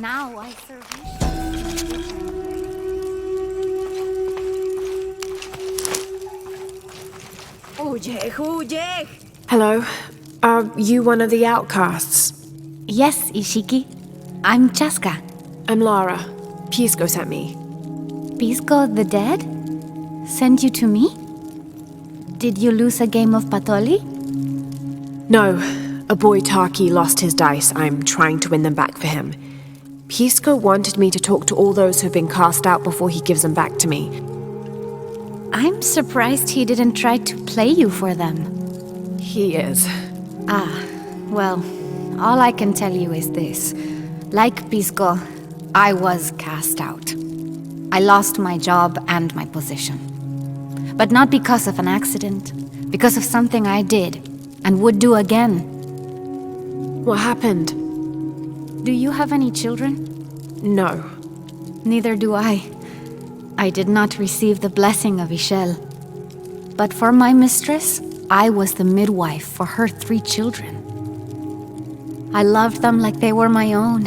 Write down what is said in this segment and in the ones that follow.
Now I serve you. Hello. Are you one of the outcasts? Yes, Ishiki. I'm Chaska. I'm Lara. Pisco sent me. Pisco the dead? Sent you to me? Did you lose a game of Patoli? No. A boy Taki lost his dice. I'm trying to win them back for him. Pisco wanted me to talk to all those who've been cast out before he gives them back to me. I'm surprised he didn't try to play you for them. He is. Well, all I can tell you is this. Like Pisco, I was cast out. I lost my job and my position. But not because of an accident, because of something I did and would do again. What happened? Do you have any children? No. Neither do I. I did not receive the blessing of Ishel. But for my mistress, I was the midwife for her 3 children. I loved them like they were my own,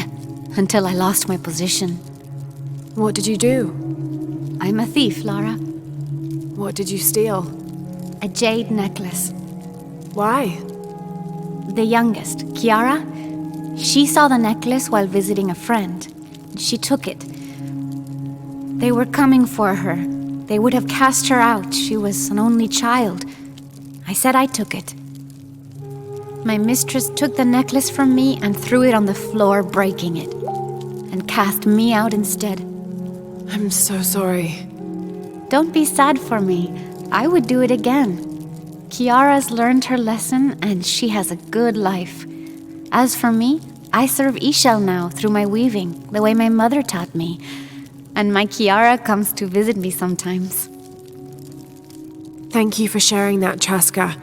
until I lost my position. What did you do? I'm a thief, Lara. What did you steal? A jade necklace. Why? The youngest, Kiara, she saw the necklace while visiting a friend. She took it. They were coming for her. They would have cast her out. She was an only child. I said I took it. My mistress took the necklace from me and threw it on the floor, breaking it, and cast me out instead. I'm so sorry. Don't be sad for me. I would do it again. Kiara's learned her lesson and she has a good life. As for me, I serve Ishel now through my weaving, the way my mother taught me. And my Kiara comes to visit me sometimes. Thank you for sharing that, Chaska.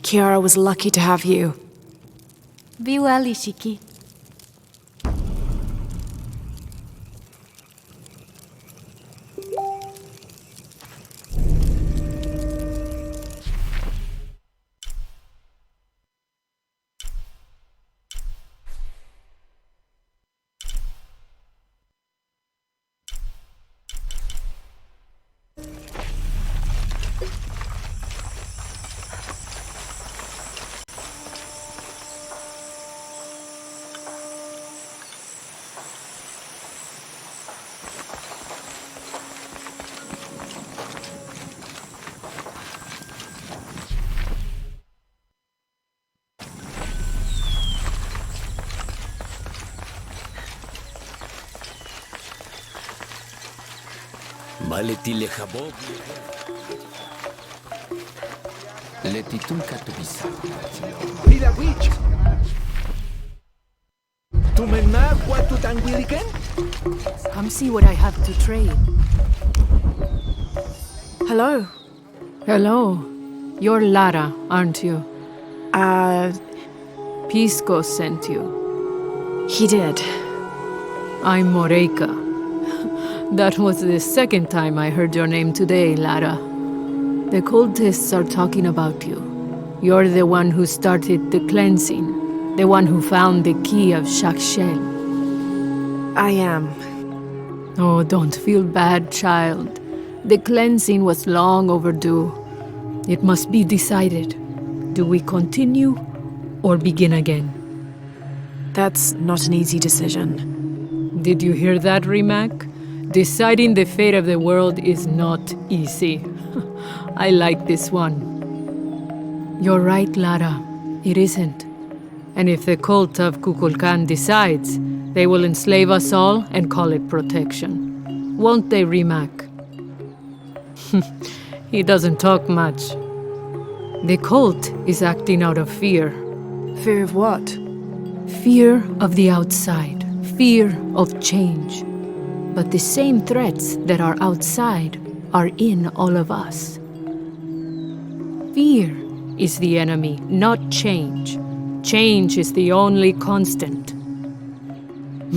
Kiara was lucky to have you. Be well, Ishiki. Maletile Habob. Letitum Katubisa. Mira, witch! Tu menna what to Tanguiriken? Come see what I have to trade. Hello. Hello. You're Lara, aren't you? Pisco sent you. He did. I'm Moreika. That was the second time I heard your name today, Lara. The cultists are talking about you. You're the one who started the cleansing, the one who found the key of Shakshel. I am. Oh, don't feel bad, child. The cleansing was long overdue. It must be decided. Do we continue or begin again? That's not an easy decision. Did you hear that, Rimac? Deciding the fate of the world is not easy. I like this one. You're right, Lara. It isn't. And if the cult of Kukulkan decides, they will enslave us all and call it protection. Won't they, Rimac? He doesn't talk much. The cult is acting out of fear. Fear of what? Fear of the outside. Fear of change. But the same threats that are outside are in all of us. Fear is the enemy, not change. Change is the only constant.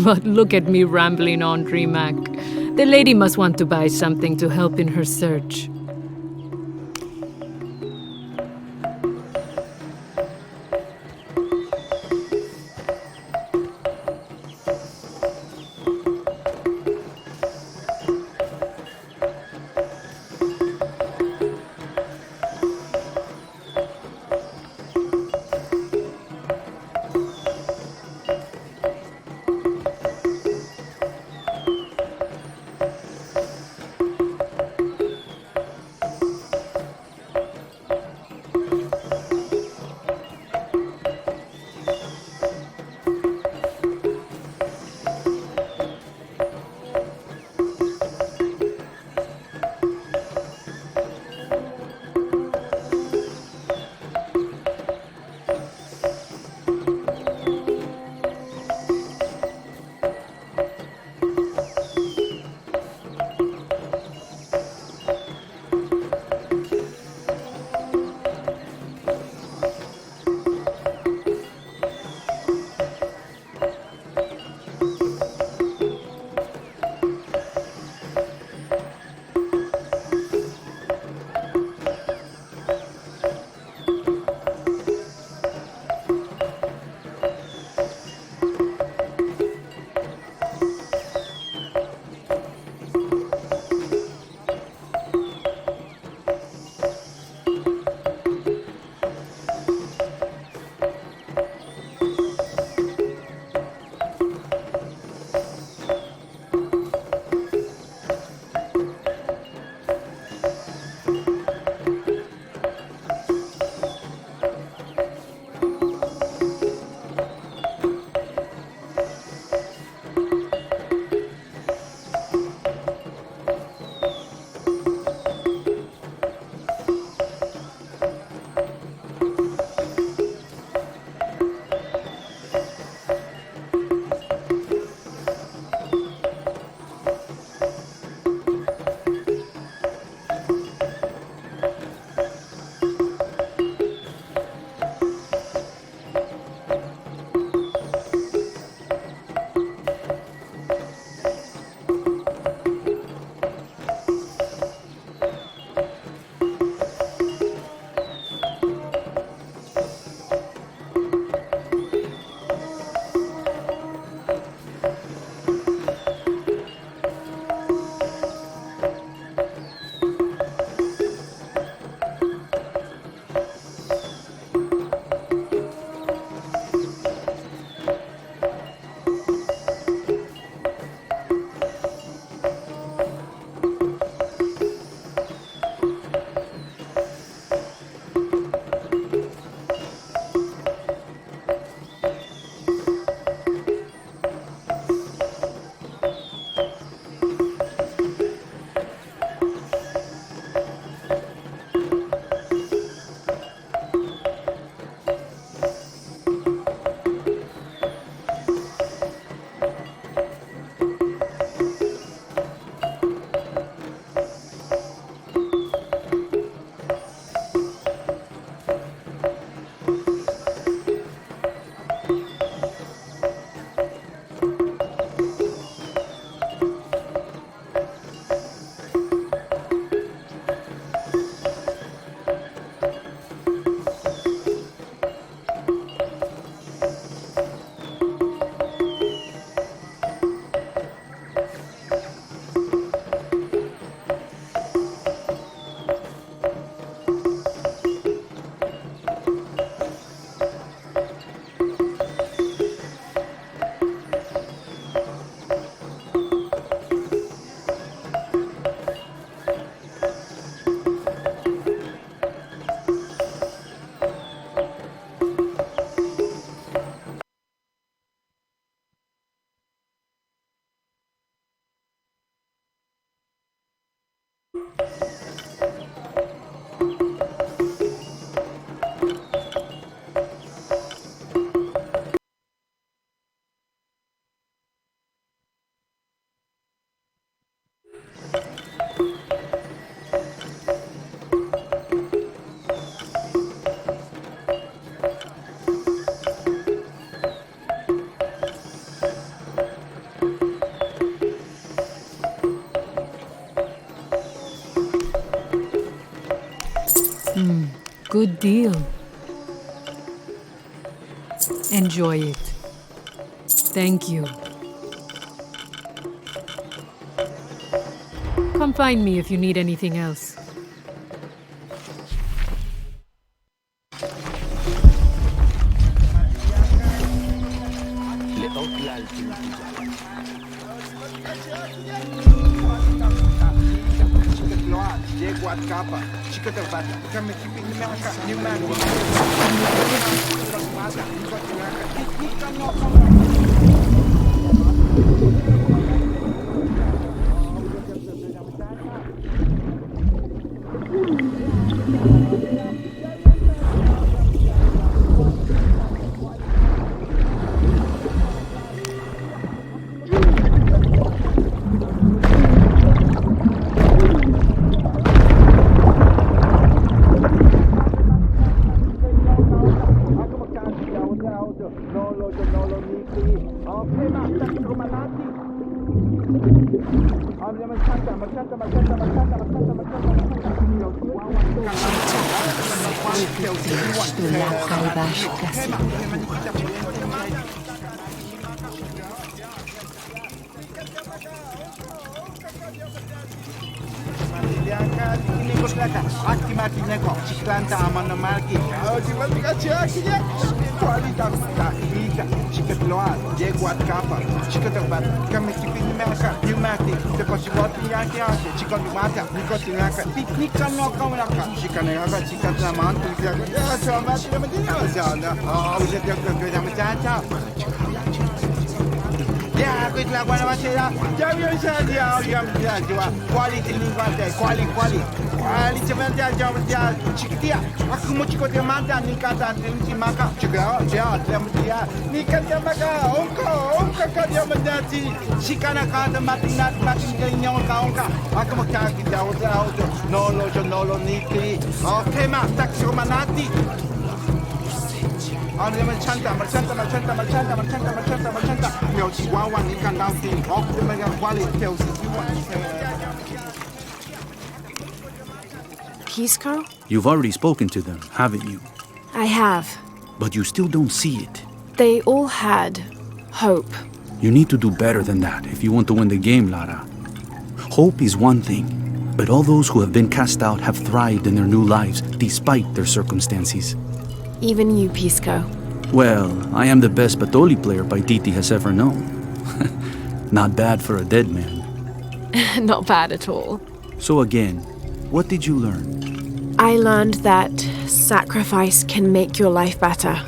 But look at me rambling on, Rimac. The lady must want to buy something to help in her search. Good deal. Enjoy it. Thank you. Come find me if you need anything else. Pisco? You've already spoken to them, haven't you? I have. But you still don't see it. They all had hope. You need to do better than that if you want to win the game, Lara. Hope is one thing, but all those who have been cast out have thrived in their new lives despite their circumstances. Even you, Pisco. Well, I am the best Batoli player Paititi has ever known. Not bad for a dead man. Not bad at all. So again, what did you learn? I learned that sacrifice can make your life better.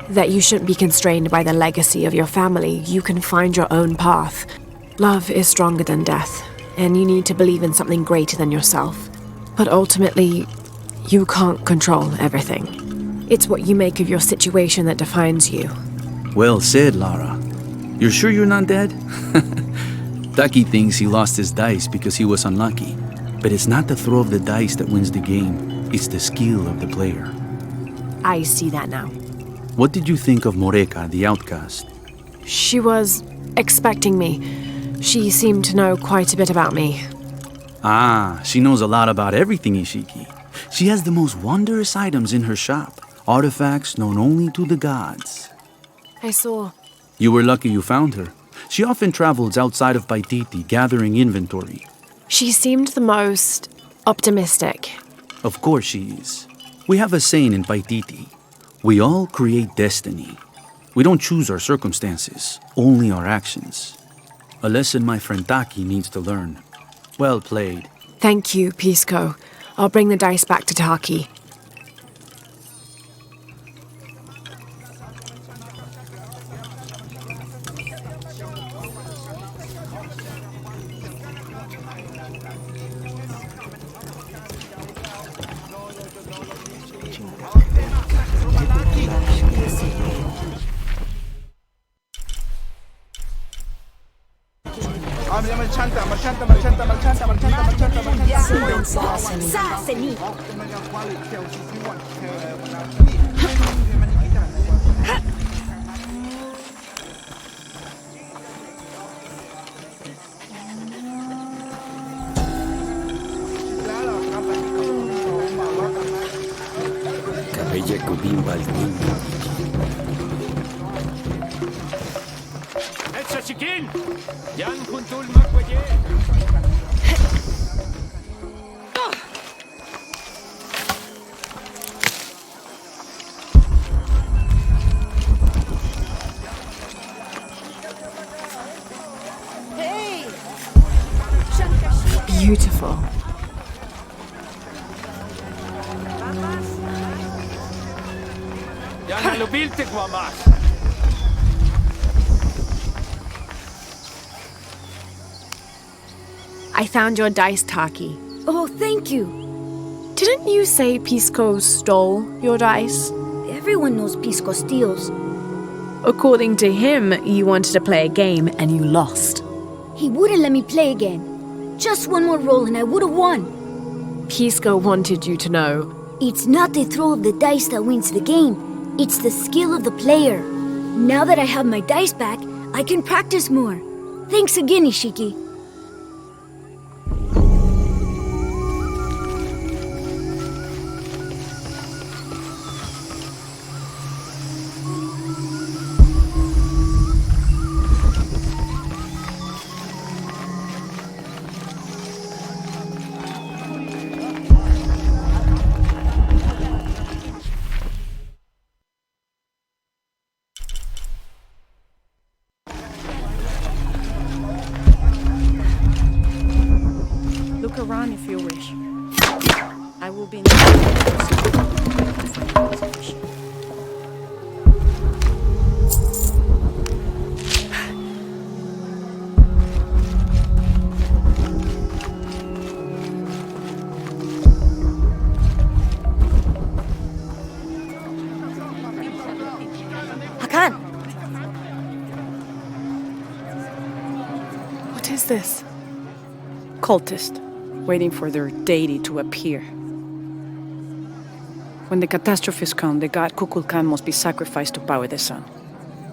That you shouldn't be constrained by the legacy of your family. You can find your own path. Love is stronger than death, and you need to believe in something greater than yourself. But ultimately, you can't control everything. It's what you make of your situation that defines you. Well said, Lara. You're sure you're not dead? Taki thinks he lost his dice because he was unlucky. But it's not the throw of the dice that wins the game. It's the skill of the player. I see that now. What did you think of Moreka, the outcast? She was expecting me. She seemed to know quite a bit about me. Ah, she knows a lot about everything, Ishiki. She has the most wondrous items in her shop. Artifacts known only to the gods. I saw. You were lucky you found her. She often travels outside of Paititi, gathering inventory. She seemed the most optimistic. Of course she is. We have a saying in Paititi. We all create destiny. We don't choose our circumstances, only our actions. A lesson my friend Taki needs to learn. Well played. Thank you, Pisco. I'll bring the dice back to Taki. Ella kubimba al-niño. Etsa sikin! Yan kuntul magwaye! Beautiful. Yan nalubilte guamas! I found your dice, Taki. Oh, thank you. Didn't you say Pisco stole your dice? Everyone knows Pisco steals. According to him, you wanted to play a game and you lost. He wouldn't let me play again. Just one more roll and I would have won. Pisco wanted you to know. It's not the throw of the dice that wins the game. It's the skill of the player. Now that I have my dice back, I can practice more. Thanks again, Ishiki. Look around if you wish. I will be in Hakan! What is this? cultist, waiting for their deity to appear. When the catastrophes come, the god Kukulkan must be sacrificed to power the sun.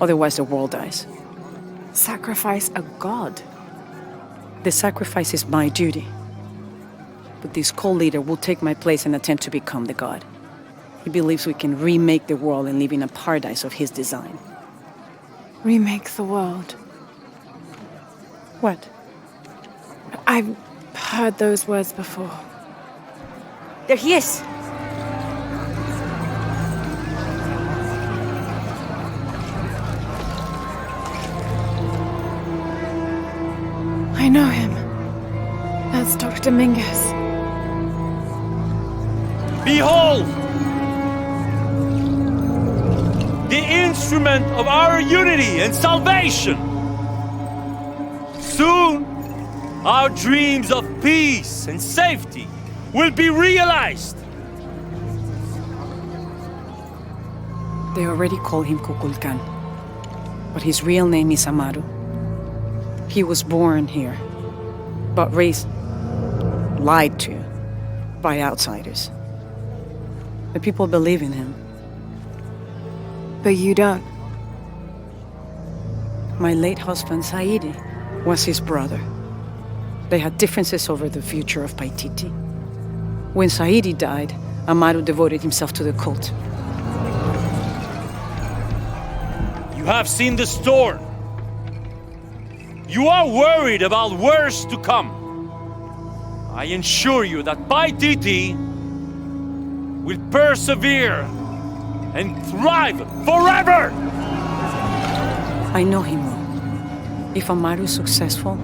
Otherwise, the world dies. Sacrifice a god. The sacrifice is my duty. But this cult leader will take my place and attempt to become the god. He believes we can remake the world and live in a paradise of his design. Remake the world. What? I've heard those words before. There he is! I know him. That's Dr. Mingus. Behold! The instrument of our unity and salvation! Soon, our dreams of peace and safety will be realized! They already call him Kukulkan. But his real name is Amaru. He was born here, but raised, lied to, by outsiders. The people believe in him. But you don't. My late husband, Saidi, was his brother. They had differences over the future of Paititi. When Saidi died, Amaru devoted himself to the cult. You have seen the storm. You are worried about worse to come. I assure you that Paititi will persevere and thrive forever! I know he will. If Amaru is successful,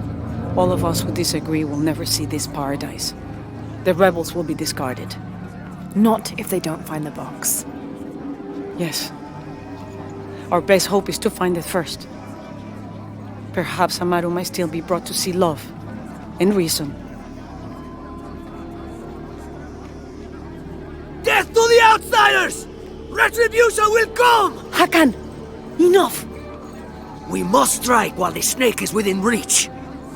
all of us who disagree will never see this paradise. The rebels will be discarded. Not if they don't find the box. Yes. Our best hope is to find it first. Perhaps Amaru might still be brought to see love and reason. Death to the outsiders! Retribution will come! Hakan! Enough! We must strike while the snake is within reach.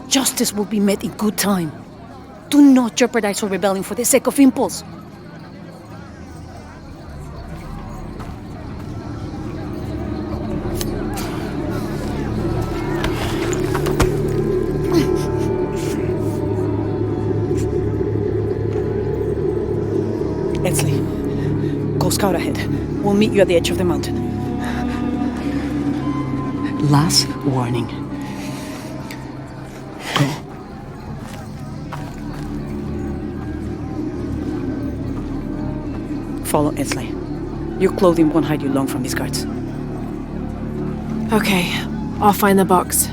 Justice will be met in good time. Do not jeopardize our rebellion for the sake of impulse. scout ahead. We'll meet you at the edge of the mountain. Last warning. Follow Esley. Your clothing won't hide you long from these guards. Okay, I'll find the box.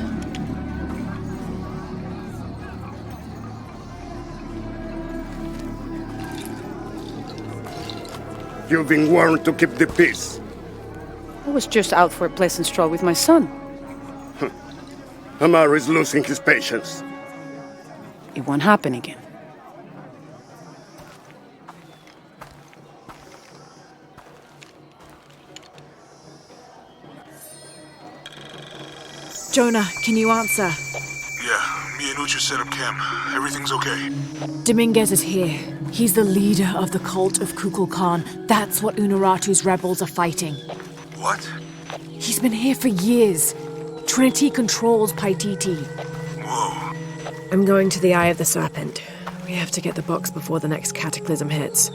You've been warned to keep the peace. I was just out for a pleasant stroll with my son. Amaru is losing his patience. It won't happen again. Jonah, can you answer? Yeah, me and Uchu set up camp. Everything's okay. Dominguez is here. He's the leader of the cult of Kukulkan. That's what Unuratu's rebels are fighting. What? He's been here for years. Trinity controls Paititi. Whoa. I'm going to the Eye of the Serpent. We have to get the box before the next cataclysm hits.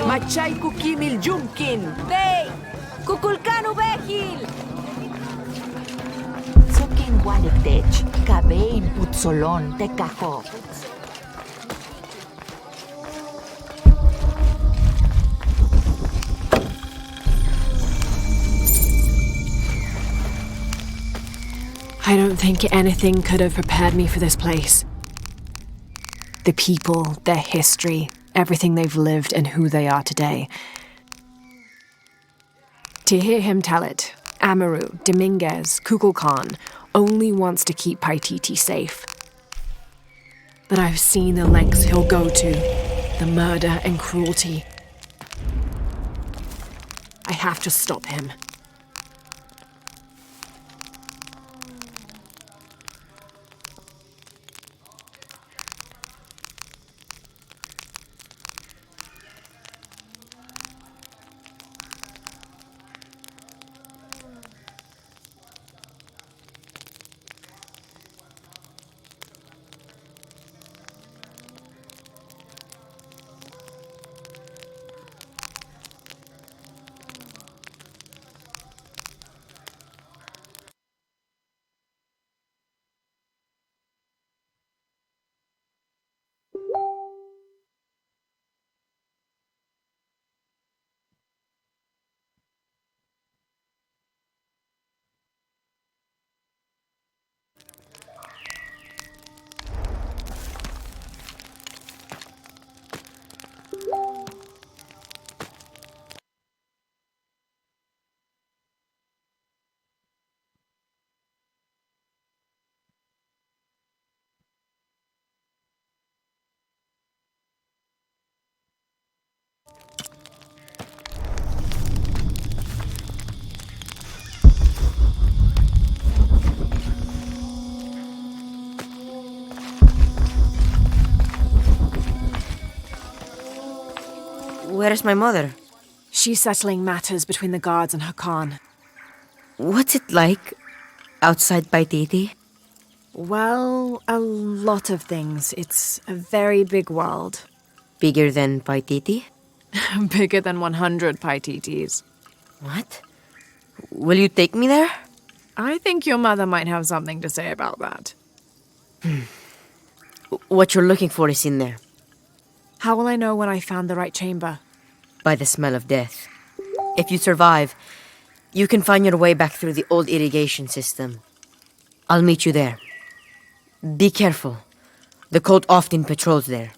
Machay kukimil jumkin. Day! Kukulkanu behil! Tsukin waliktech, kabein putsolon tekajo. I don't think anything could have prepared me for this place. The people, their history, everything they've lived and who they are today. To hear him tell it, Amaru, Dominguez, Kukulkan only wants to keep Paititi safe. But I've seen the lengths he'll go to, the murder and cruelty. I have to stop him. Where is my mother? She's settling matters between the guards and her Khan. What's it like outside Paititi? Well, a lot of things. It's a very big world. Bigger than Paititi? Bigger than 100 Paititis. What? Will you take me there? I think your mother might have something to say about that. What you're looking for is in there. How will I know when I found the right chamber? By the smell of death. If you survive, you can find your way back through the old irrigation system. I'll meet you there. Be careful. The cult often patrols there.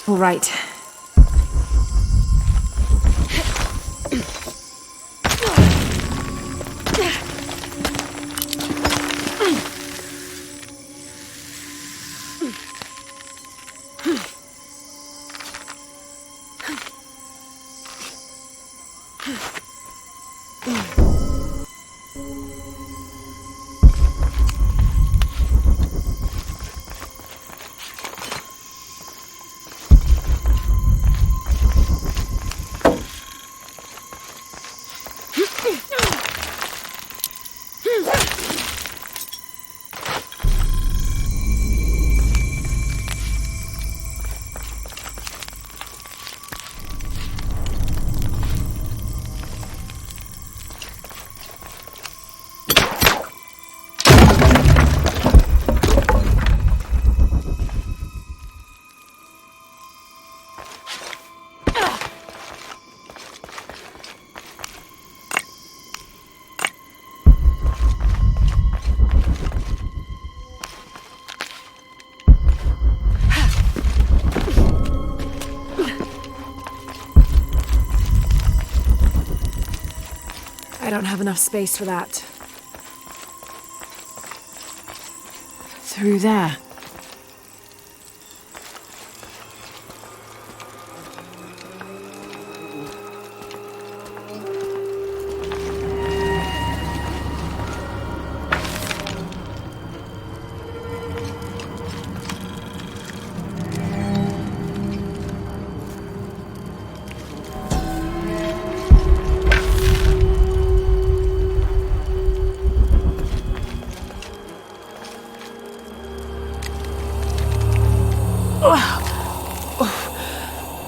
All right. I don't have enough space for that. Through there.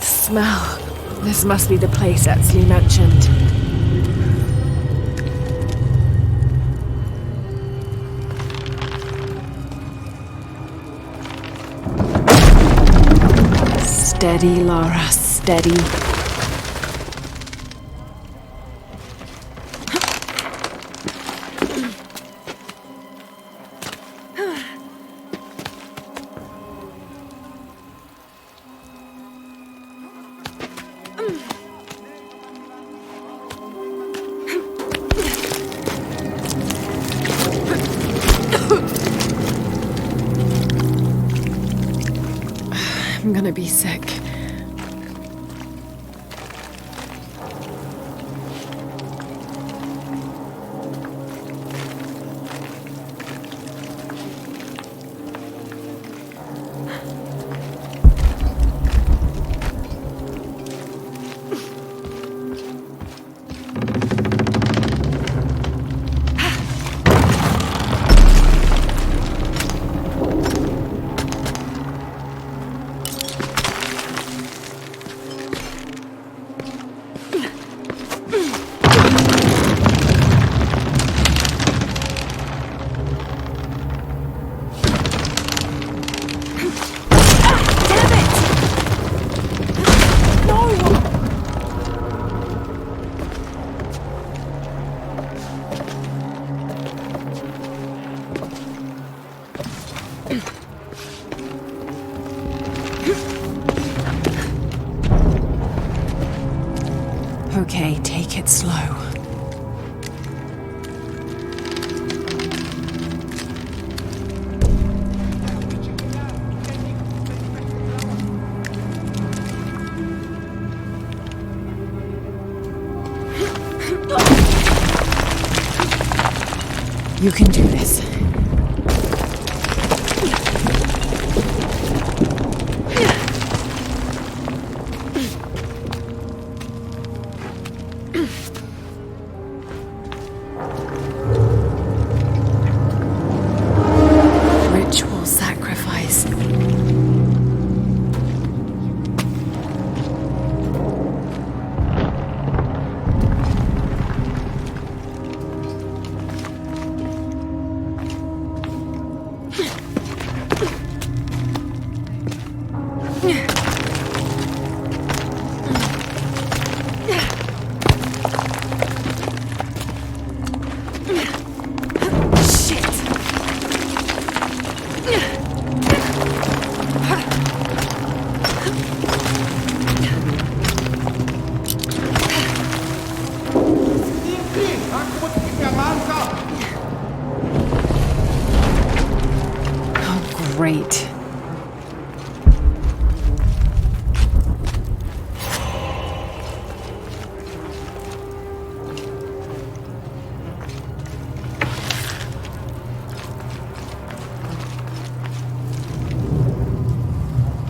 Smell. This must be the place Etsley mentioned. Steady, Lara, steady. I'm gonna be sick. Okay, take it slow. You can do this. Ritual sacrifice. Great.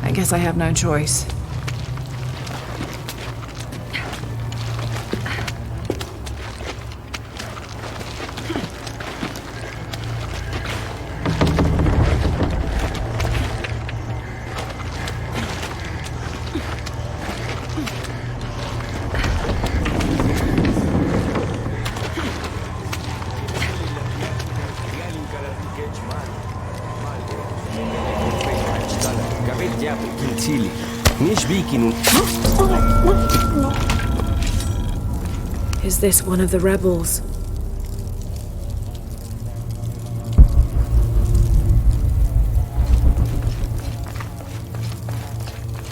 I guess I have no choice. Is this one of the rebels?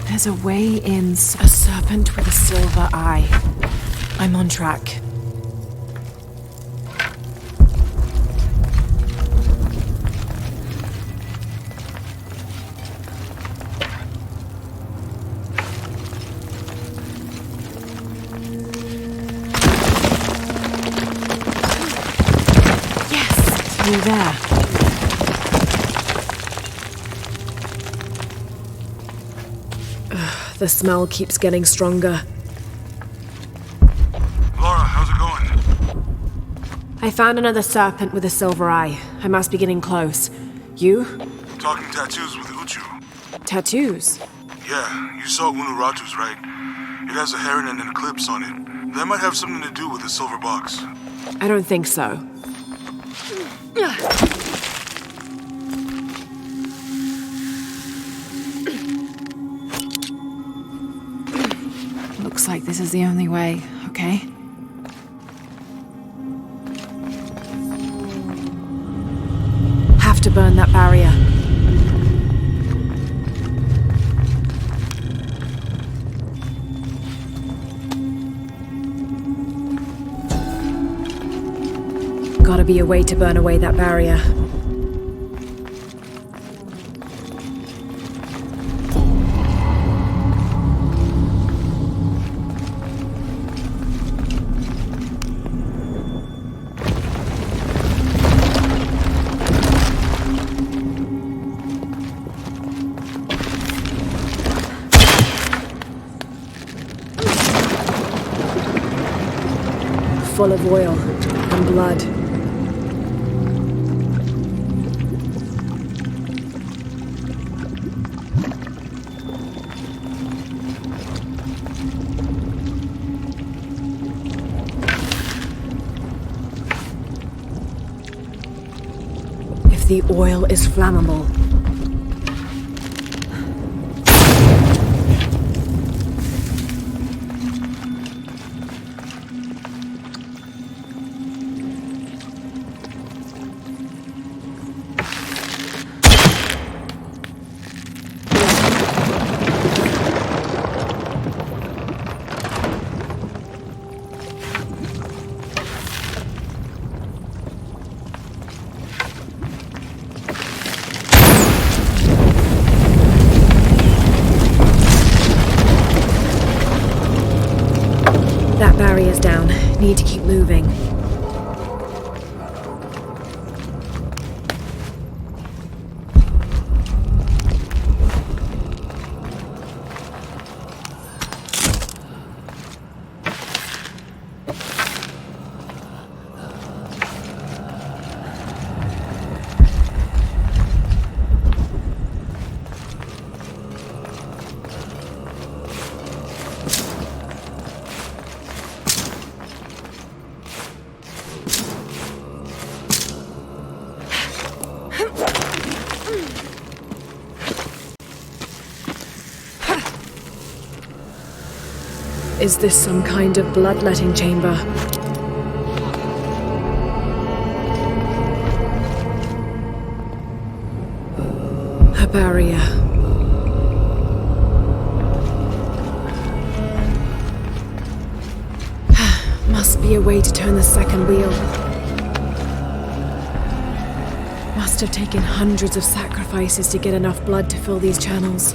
There's a way in. A serpent with a silver eye. I'm on track. through there. Ugh, the smell keeps getting stronger. Laura, how's it going? I found another serpent with a silver eye. I must be getting close. You? Talking tattoos with Uchu. Tattoos? Yeah, you saw Unuratu's, right? It has a heron and an eclipse on it. That might have something to do with the silver box. I don't think so. Looks like this is the only way, okay? Have to burn that barrier. Gotta be a way to burn away that barrier. Full of oil and blood. If the oil is flammable, that barrier's down. Need to keep moving. Is this some kind of bloodletting chamber? A barrier. Must be a way to turn the second wheel. Must have taken hundreds of sacrifices to get enough blood to fill these channels.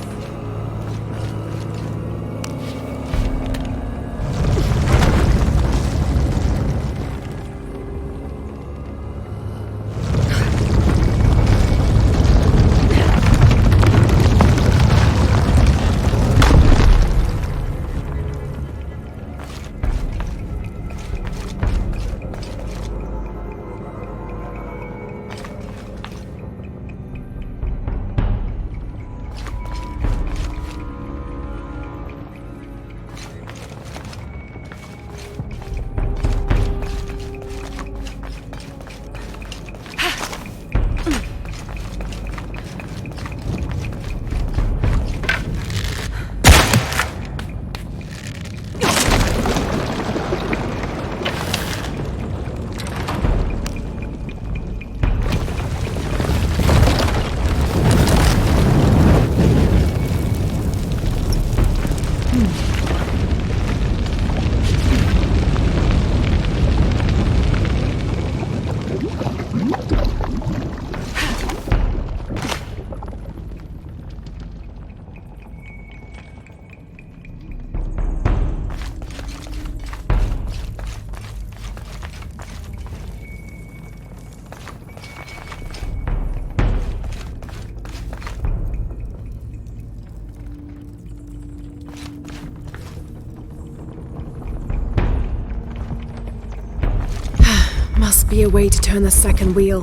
Must be a way to turn the second wheel.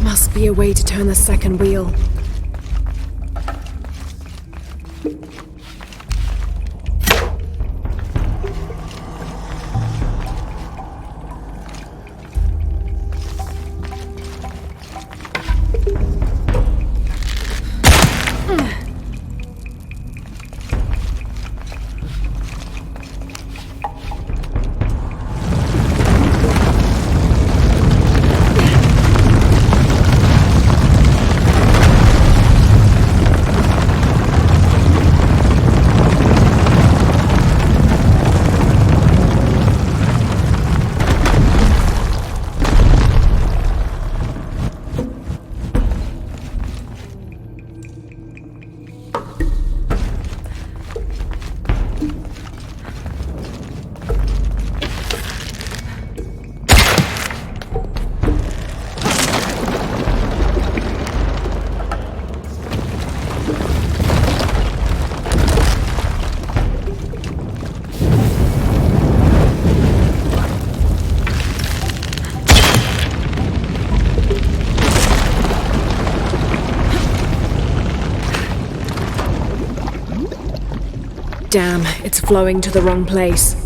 Must be a way to turn the second wheel. Damn, it's flowing to the wrong place.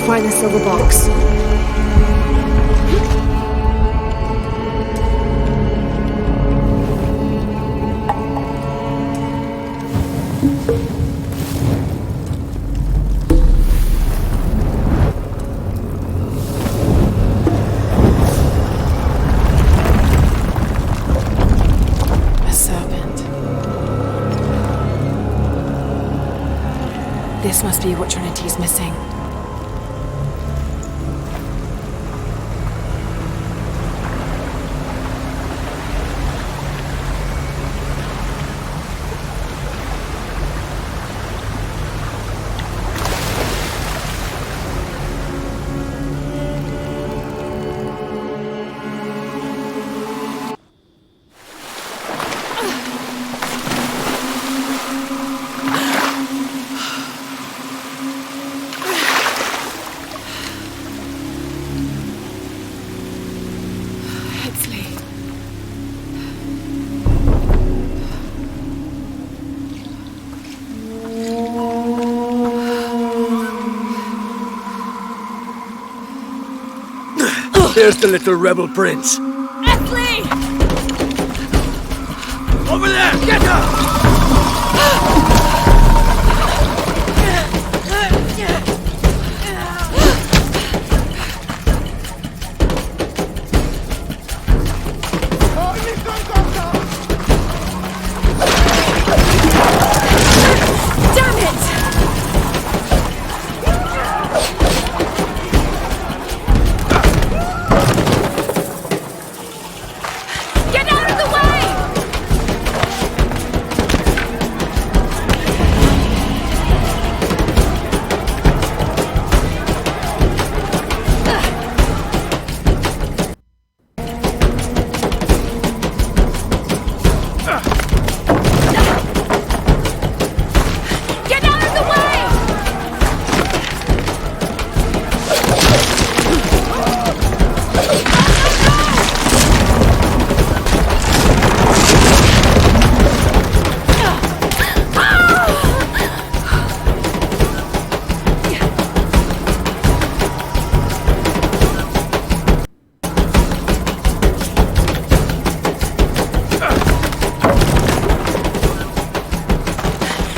Find the silver box. A serpent. This must be what Trinity's missing. There's the little rebel prince. Esley! Over there! Get her! Damn it! Get out of the way! Get out of the way!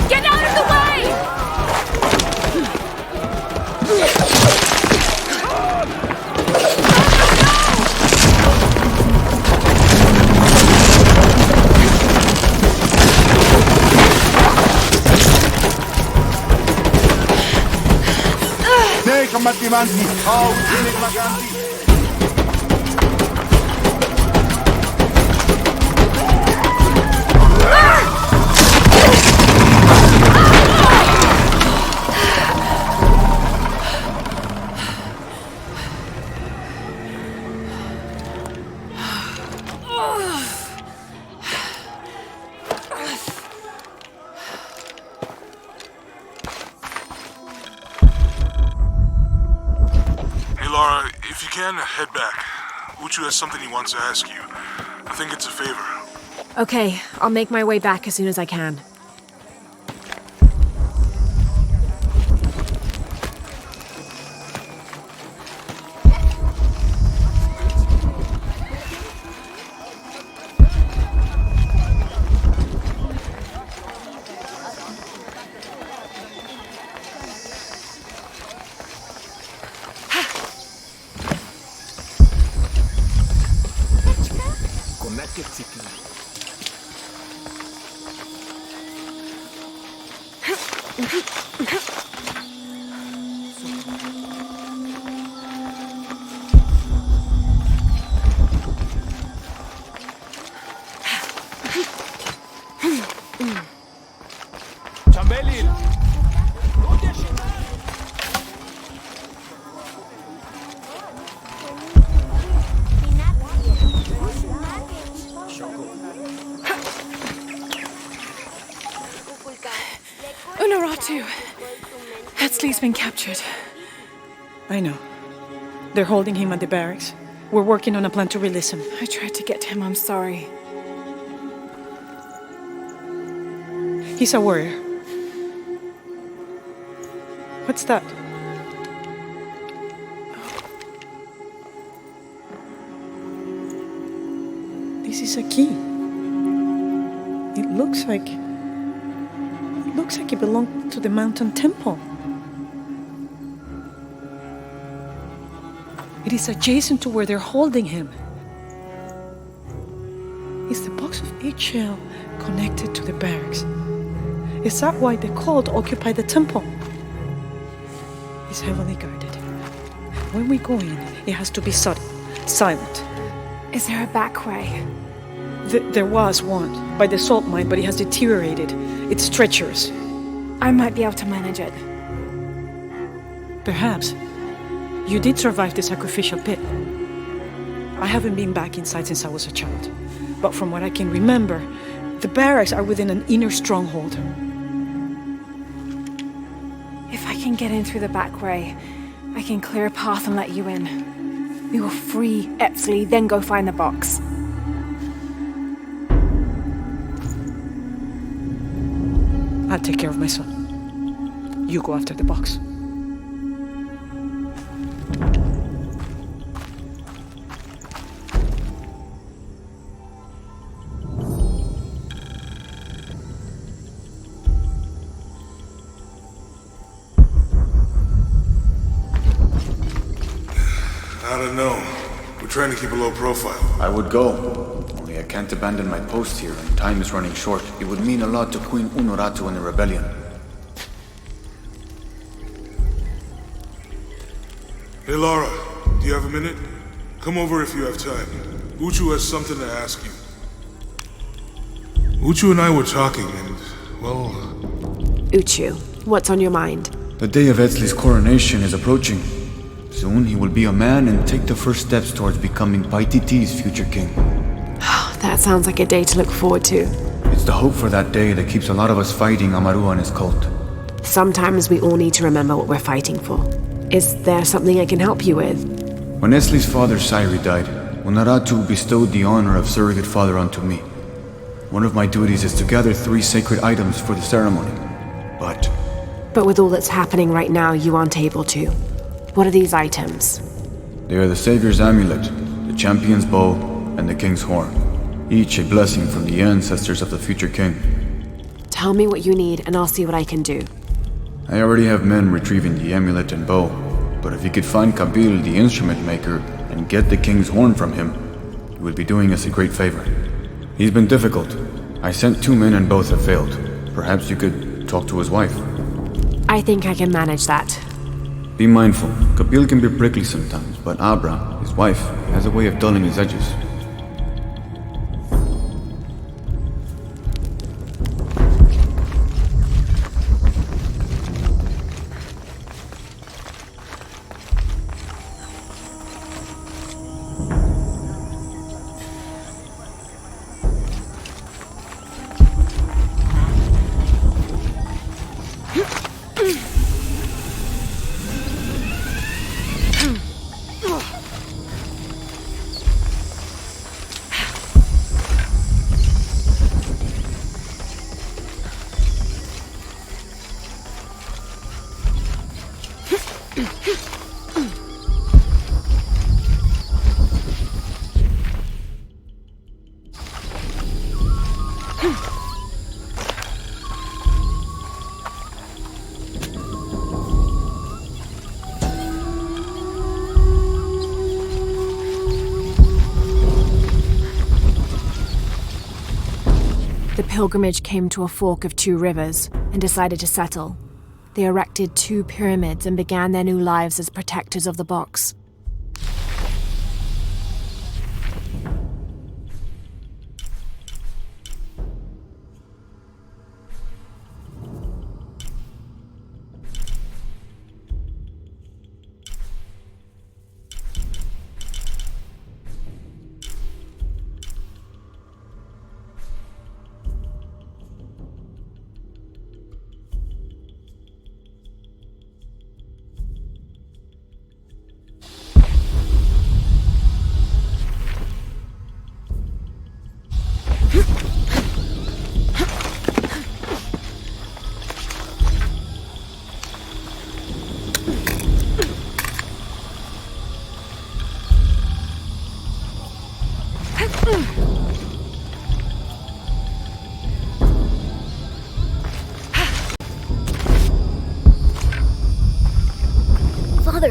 Get out of the way! Dei combattimenti! Oh, vieni vaganti! Hey Laura, if you can, head back. Uchu has something he wants to ask you. I think it's a favor. Okay, I'll make my way back as soon as I can. Unaratu! Hetzley's been captured. I know. They're holding him at the barracks. We're working on a plan to release him. I tried to get him, I'm sorry. He's a warrior. What's that? This is a key. It looks like it belonged to the mountain temple. It is adjacent to where they're holding him. Is the box of HL connected to the barracks? Is that why the cult occupied the temple? It's heavily guarded. When we go in, it has to be sudden, silent. Is there a back way? There was one by the salt mine, but it has deteriorated. It's treacherous. I might be able to manage it. Perhaps. You did survive the sacrificial pit. I haven't been back inside since I was a child. But from what I can remember, the barracks are within an inner stronghold. If I can get in through the back way, I can clear a path and let you in. We will free Epsley, then go find the box. I'll take care of my son. You go after the box. I don't know. We're trying to keep a low profile. I would go. Only I can't abandon my post here, and time is running short. It would mean a lot to Queen Unuratu and the rebellion. Hey, Lara, do you have a minute? Come over if you have time. Uchu has something to ask you. Uchu and I were talking, and, well... Uchu, what's on your mind? The day of Etzli's coronation is approaching. Soon he will be a man and take the first steps towards becoming Paititi's future king. That sounds like a day to look forward to. It's the hope for that day that keeps a lot of us fighting Amaru and his cult. Sometimes we all need to remember what we're fighting for. Is there something I can help you with? When Etzli's father Sairi died, Unuratu bestowed the honor of surrogate father onto me. One of my duties is to gather 3 sacred items for the ceremony. But with all that's happening right now, you aren't able to. What are these items? They are the Savior's amulet, the champion's bow, and the king's horn. Each a blessing from the ancestors of the future king. Tell me what you need and I'll see what I can do. I already have men retrieving the amulet and bow, but if you could find Kabil, the instrument maker, and get the king's horn from him, you would be doing us a great favor. He's been difficult. I sent 2 men and both have failed. Perhaps you could talk to his wife. I think I can manage that. Be mindful. Kabil can be prickly sometimes, but Abra, his wife, has a way of dulling his edges. The pilgrimage came to a fork of 2 rivers and decided to settle. They erected 2 pyramids and began their new lives as protectors of the box.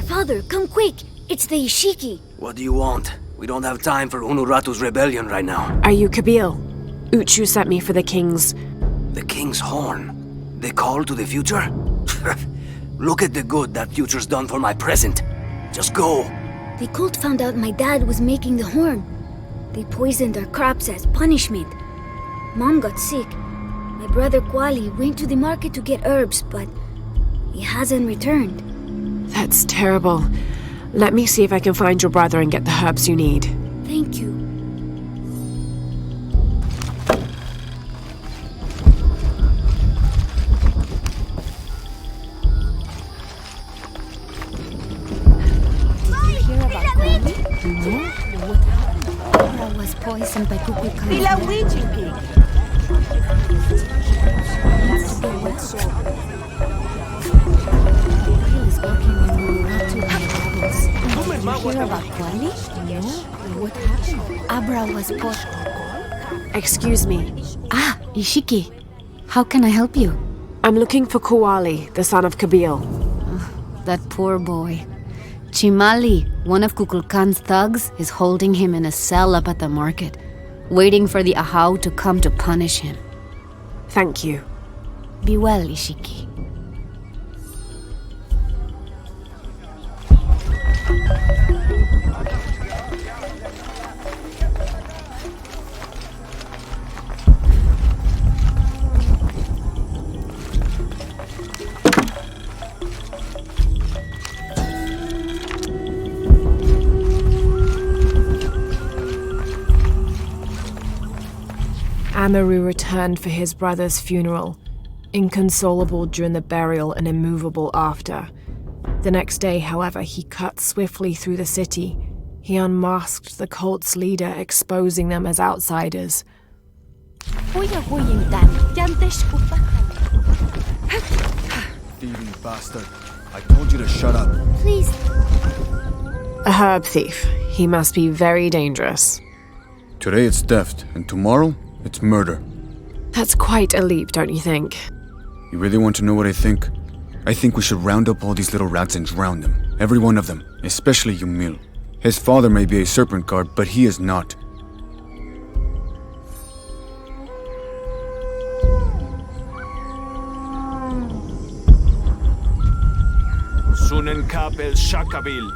Father, come quick! It's the Ishiki! What do you want? We don't have time for Unuratu's rebellion right now. Are you Kabil? Uchu sent me for the king's... The king's horn? The call to the future? Look at the good that future's done for my present. Just go. The cult found out my dad was making the horn. They poisoned our crops as punishment. Mom got sick. My brother Kwali went to the market to get herbs, but he hasn't returned. That's terrible. Let me see if I can find your brother and get the herbs you need. Thank you. Abra was poisoned by Kukulkan. Hear about Kwali? No. What happened? Abra was Excuse me. Ah, Ishiki. How can I help you? I'm looking for Kuwali, the son of Kabil. That poor boy. Chimali, one of Kukulkan's thugs, is holding him in a cell up at the market, waiting for the Ahau to come to punish him. Thank you. Be well, Ishiki. Amaru returned for his brother's funeral, inconsolable during the burial and immovable after. The next day, however, he cut swiftly through the city. He unmasked the cult's leader, exposing them as outsiders. Thieving bastard. I told you to shut up. Please. A herb thief. He must be very dangerous. Today it's theft, and tomorrow it's murder. That's quite a leap, don't you think? You really want to know what I think? I think we should round up all these little rats and drown them. Every one of them, especially Yumil. His father may be a serpent guard, but he is not. Sunen Kapel Shakabil.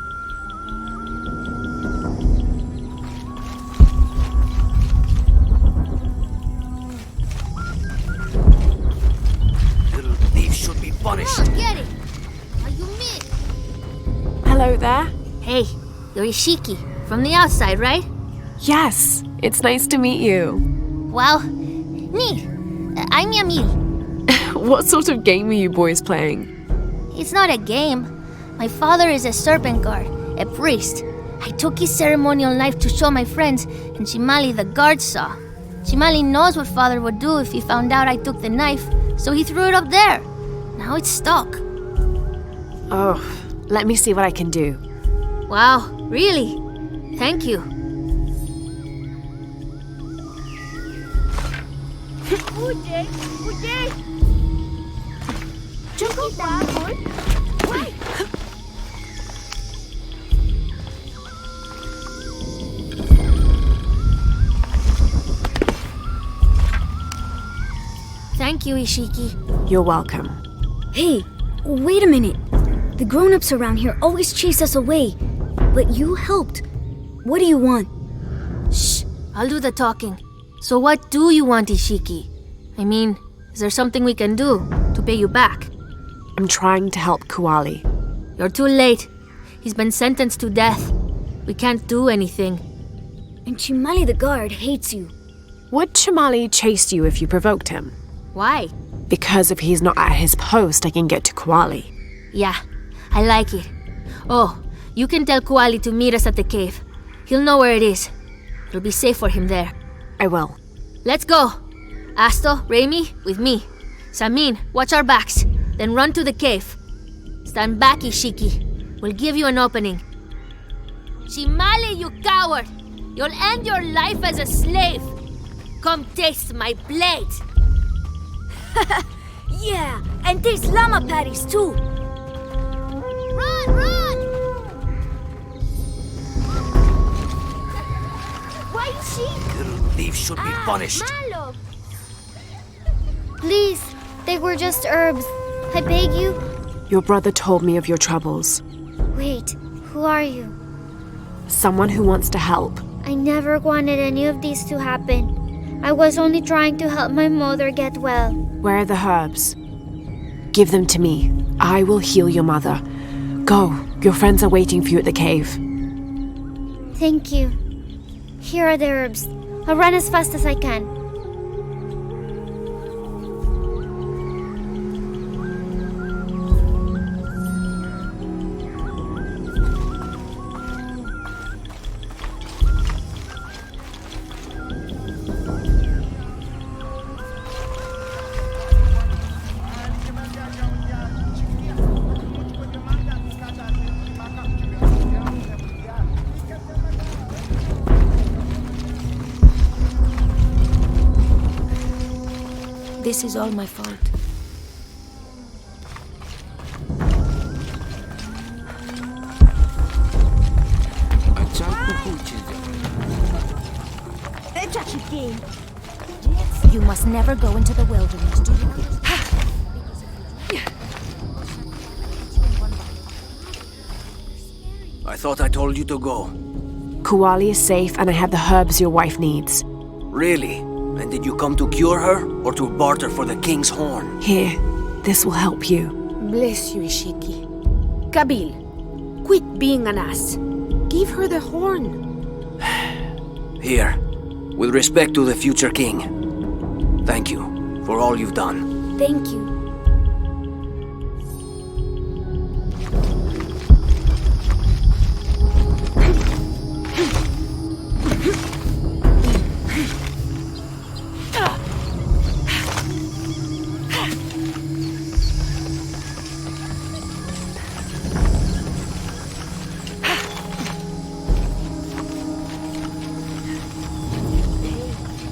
Little thief should be punished. Come on, get it. Are you mid? Hello there. Hey, you're Ishiki. From the outside, right? Yes, it's nice to meet you. Well, neat. I'm Yamil. What sort of game are you boys playing? It's not a game. My father is a serpent guard, a priest. I took his ceremonial knife to show my friends, and Chimali the guard saw. Chimali knows what father would do if he found out I took the knife, so he threw it up there. Now it's stuck. Oh, let me see what I can do. Wow, really? Thank you. Thank you, Ishiki. You're welcome. Hey, wait a minute. The grown-ups around here always chase us away. But you helped. What do you want? Shh, I'll do the talking. So what do you want, Ishiki? I mean, is there something we can do to pay you back? I'm trying to help Kuali. You're too late. He's been sentenced to death. We can't do anything. And Chimali the guard hates you. Would Chimali chase you if you provoked him? Why? Because if he's not at his post, I can get to Kuali. Yeah, I like it. Oh, you can tell Kuali to meet us at the cave. He'll know where it is. It'll be safe for him there. I will. Let's go. Asto, Raimi, with me. Samin, watch our backs. Then run to the cave. Stand back, Ishiki. We'll give you an opening. Chimali, you coward! You'll end your life as a slave. Come taste my blade. Yeah, and taste llama patties too. Run, run! Why is she? Little thief should be punished. Malo. Please, they were just herbs. I beg you. Your brother told me of your troubles. Wait, who are you? Someone who wants to help. I never wanted any of these to happen. I was only trying to help my mother get well. Where are the herbs? Give them to me. I will heal your mother. Go. Your friends are waiting for you at the cave. Thank you. Here are the herbs. I'll run as fast as I can. This is all my fault. You must never go into the wilderness, do you know? I thought I told you to go. Kuali is safe and I have the herbs your wife needs. Really? And did you come to cure her, or to barter for the king's horn? Here, this will help you. Bless you, Ishiki. Kabil, quit being an ass. Give her the horn. Here, with respect to the future king. Thank you for all you've done. Thank you.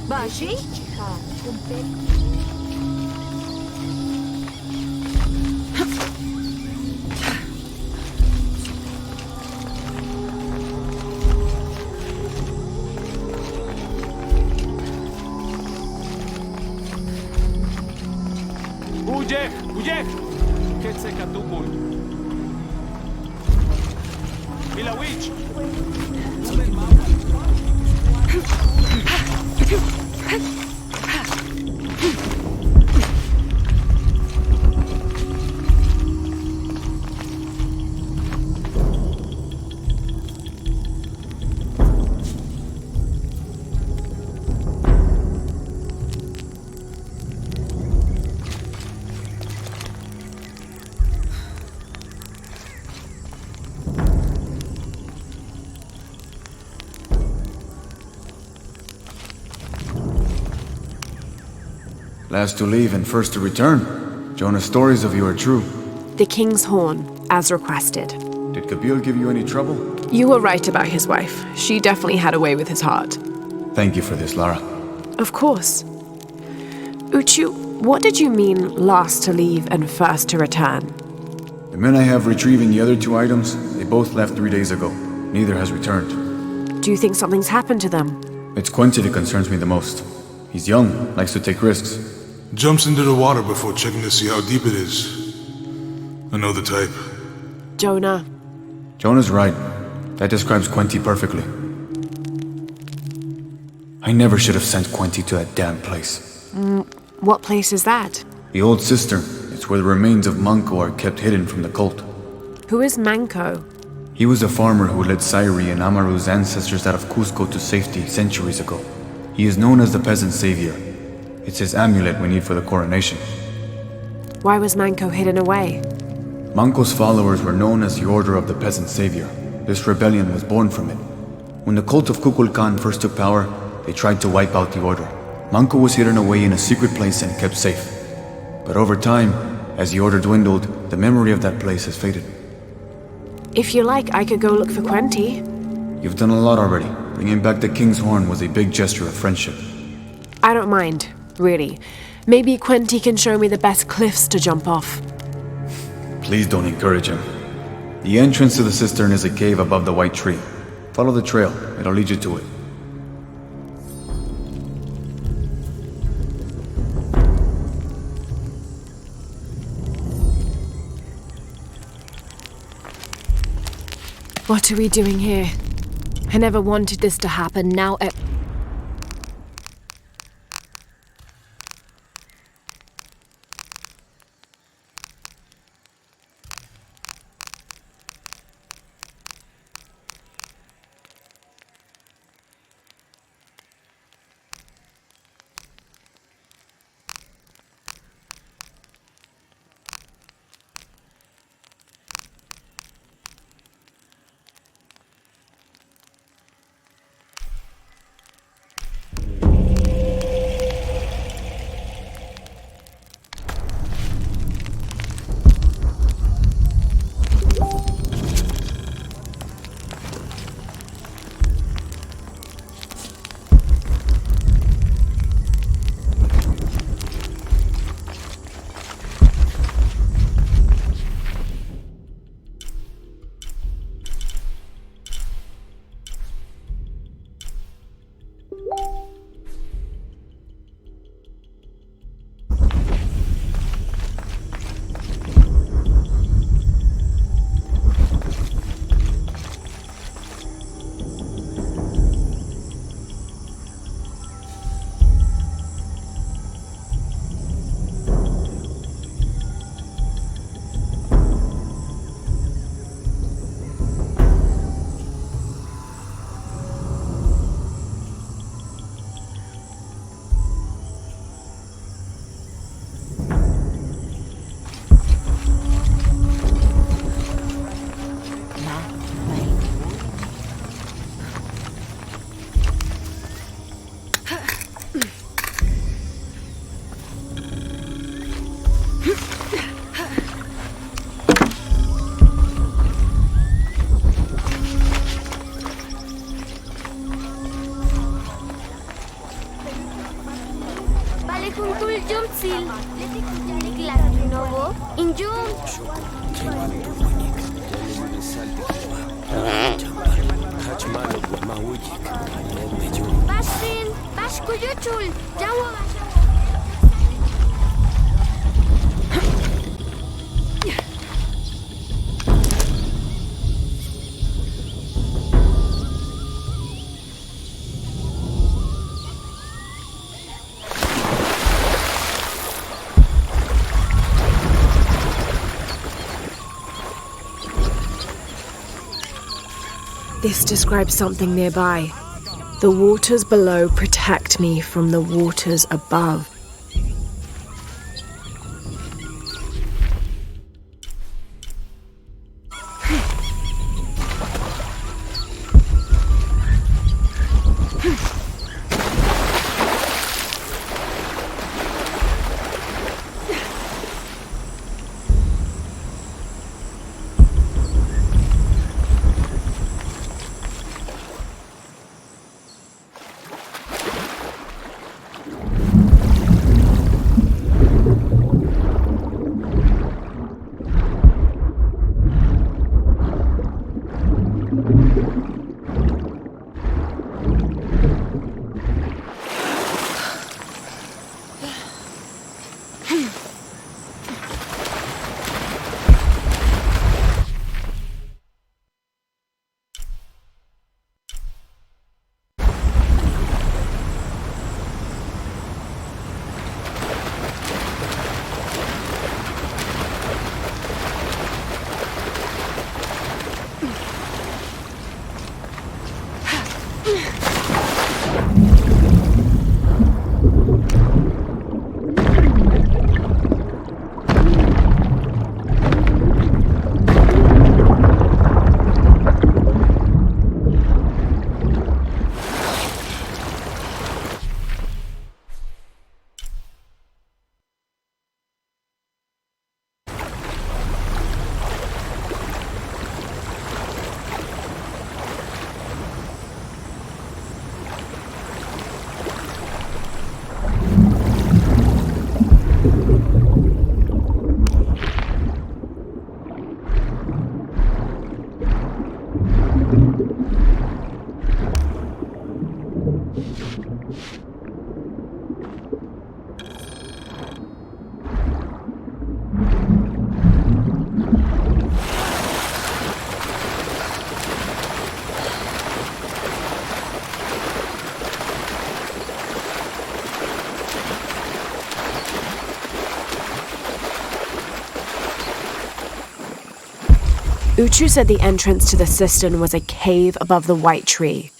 Bashi? Ujek! Ketze katukul. Milawich! Last to leave and first to return. Jonah's stories of you are true. The king's horn, as requested. Did Kabil give you any trouble? You were right about his wife. She definitely had a way with his heart. Thank you for this, Lara. Of course. Uchu, what did you mean last to leave and first to return? The men I have retrieving the other 2 items, they both left 3 days ago. Neither has returned. Do you think something's happened to them? It's Quincy that concerns me the most. He's young, likes to take risks. Jumps into the water before checking to see how deep it is. I know the type. Jonah. Jonah's right. That describes Quincy perfectly. I never should have sent Quincy to that damn place. What place is that? The old cistern. It's where the remains of Manco are kept hidden from the cult. Who is Manco? He was a farmer who led Sairi and Amaru's ancestors out of Cusco to safety centuries ago. He is known as the peasant savior. It's his amulet we need for the coronation. Why was Manco hidden away? Manco's followers were known as the Order of the Peasant Savior. This rebellion was born from it. When the cult of Kukulkan first took power, they tried to wipe out the order. Manco was hidden away in a secret place and kept safe. But over time, as the order dwindled, the memory of that place has faded. If you like, I could go look for Quenti. You've done a lot already. Bringing back the King's Horn was a big gesture of friendship. I don't mind, really. Maybe Quenti can show me the best cliffs to jump off. Please don't encourage him. The entrance to the cistern is a cave above the white tree. Follow the trail, it'll lead you to it. What are we doing here? I never wanted this to happen, now Bashrin, Bashkuyuchul, Jawa. This describes something nearby. The waters below protect me from the waters above. Uchu said the entrance to the cistern was a cave above the white tree.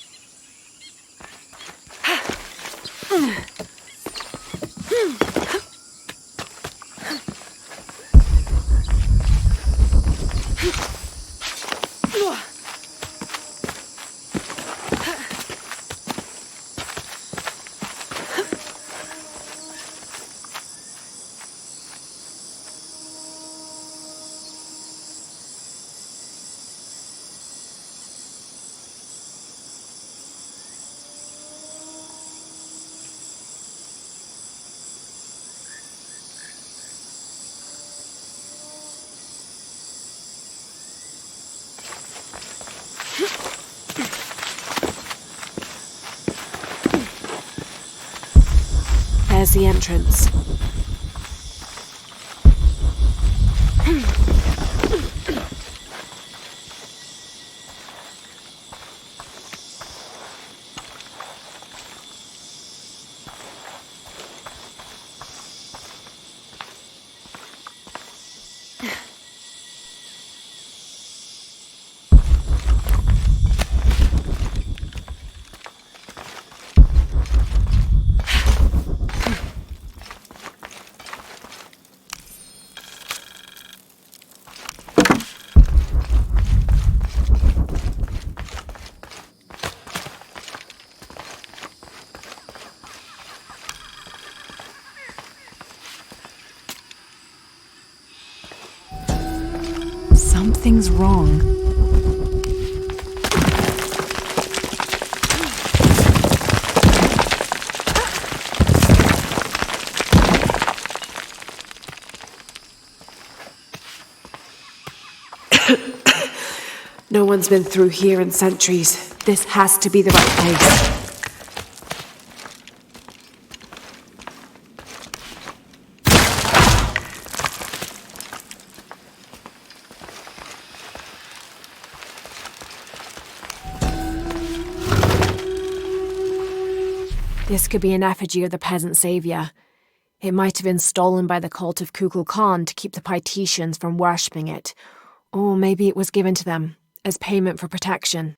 There's the entrance. Something's wrong. No one's been through here in centuries. This has to be the right place. This could be an effigy of the peasant savior. It might have been stolen by the cult of Kukulkan to keep the Paititians from worshipping it. Or maybe it was given to them as payment for protection.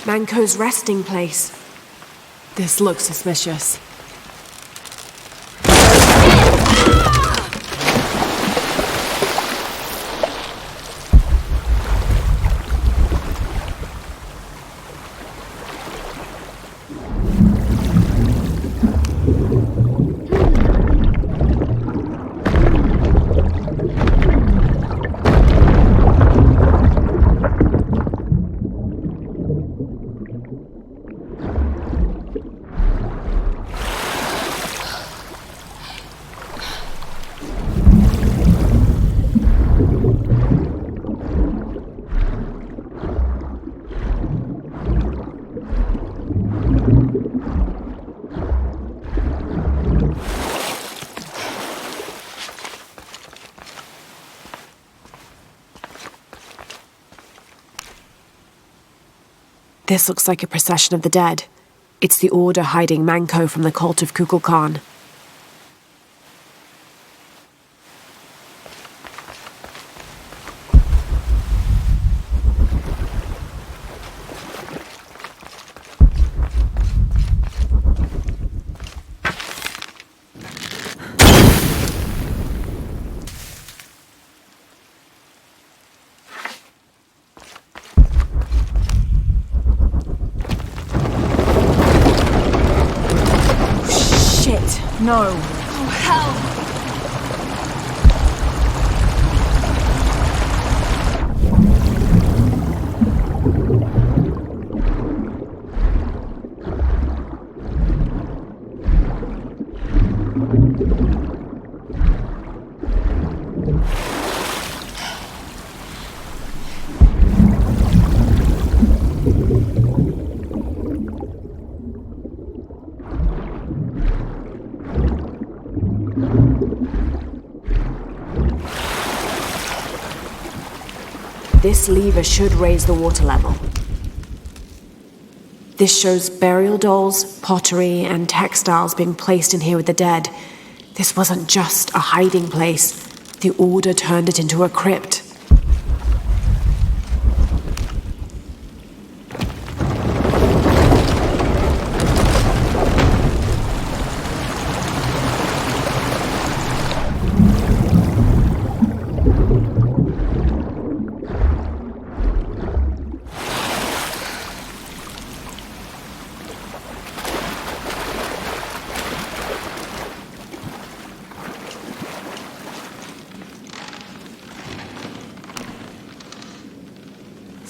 Manco's resting place. This looks suspicious. This looks like a procession of the dead. It's the Order hiding Manco from the cult of Kukulkan. No. Oh, hell! This lever should raise the water level. This shows burial dolls, pottery, and textiles being placed in here with the dead. This wasn't just a hiding place. The Order turned it into a crypt.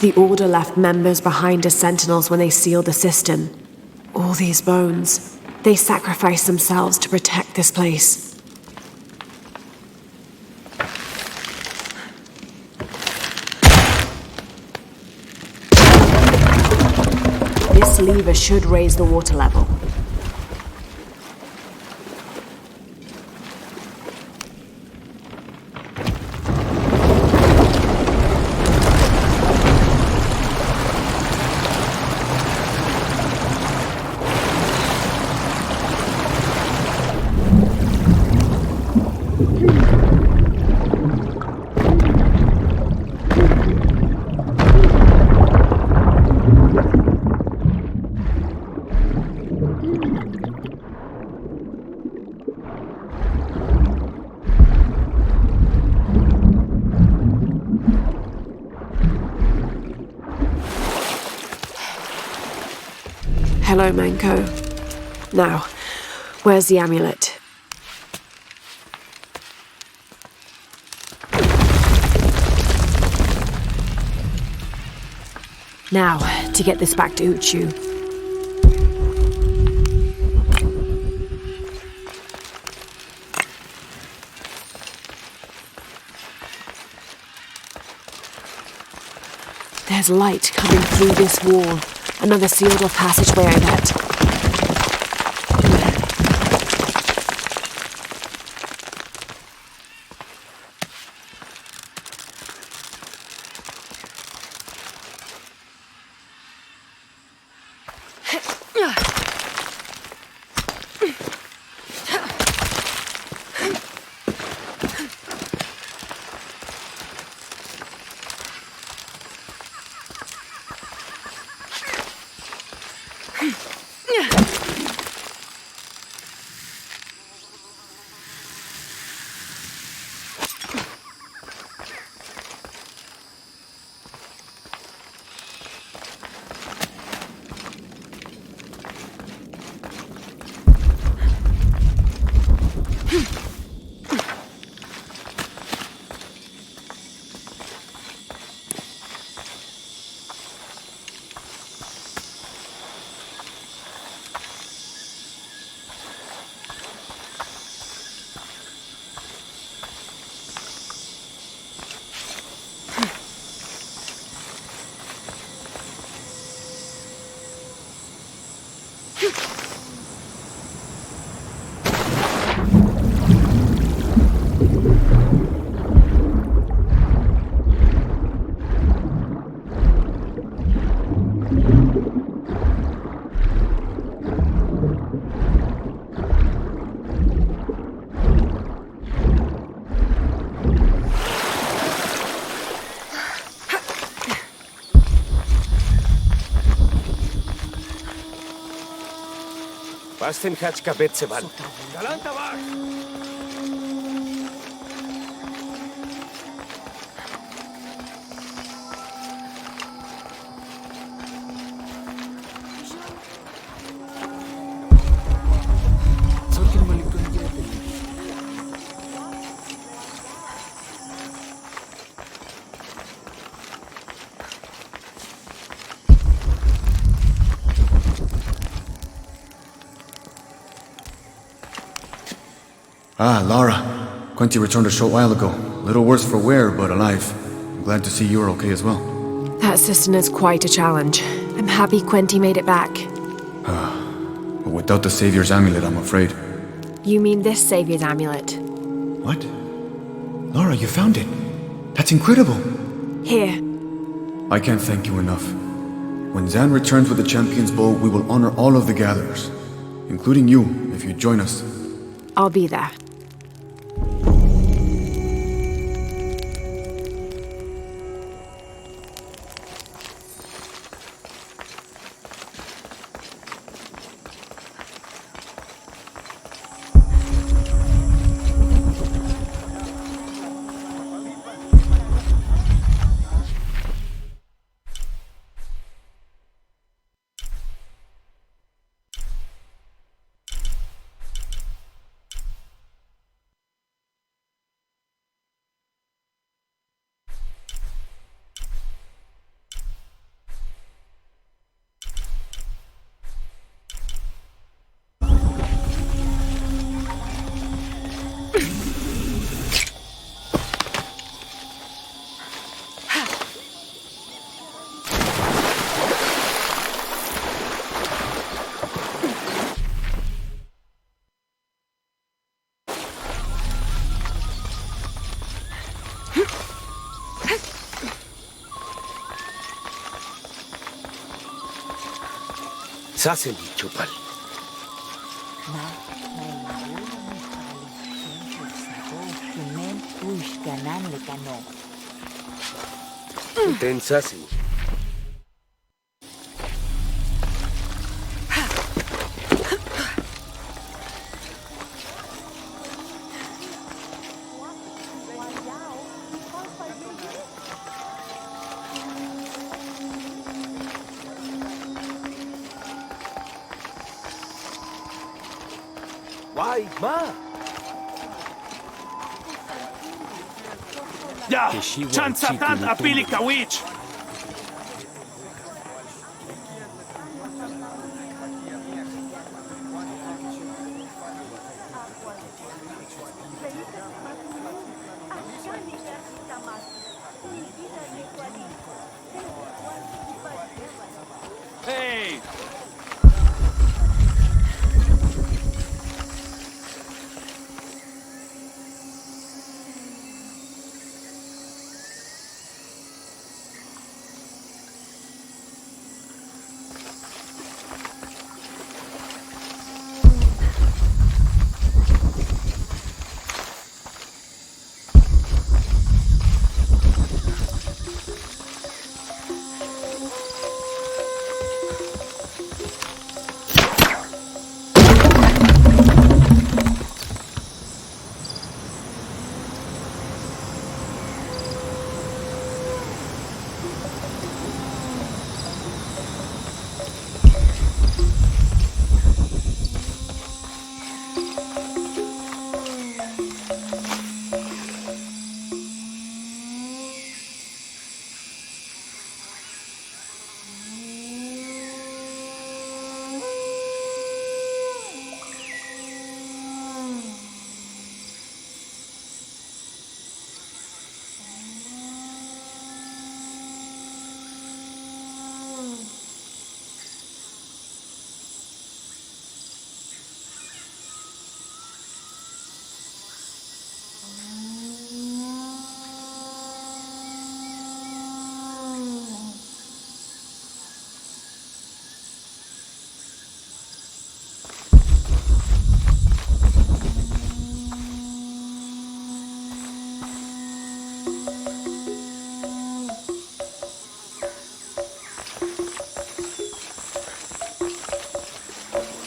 The Order left members behind as sentinels when they sealed the system. All these bones, they sacrificed themselves to protect this place. This lever should raise the water level. Hello, Manko. Now, where's the amulet? Now, to get this back to Uchu. There's light coming through this wall. Another sealed-off passageway, I bet. Pasten hach kabet seban. Galanta var. Ah, Lara. Quinty returned a short while ago. Little worse for wear, but alive. I'm glad to see you're okay as well. That system is quite a challenge. I'm happy Quenty made it back. But without the Savior's amulet, I'm afraid. You mean this Savior's amulet? What? Lara, you found it. That's incredible. Here. I can't thank you enough. When Zan returns with the Champion's Bow, we will honor all of the gatherers. Including you, if you join us. I'll be there. Tensaseli, chupal. Tensaseli. Why, ma? Ya! Chansatant apili kawich! Hey!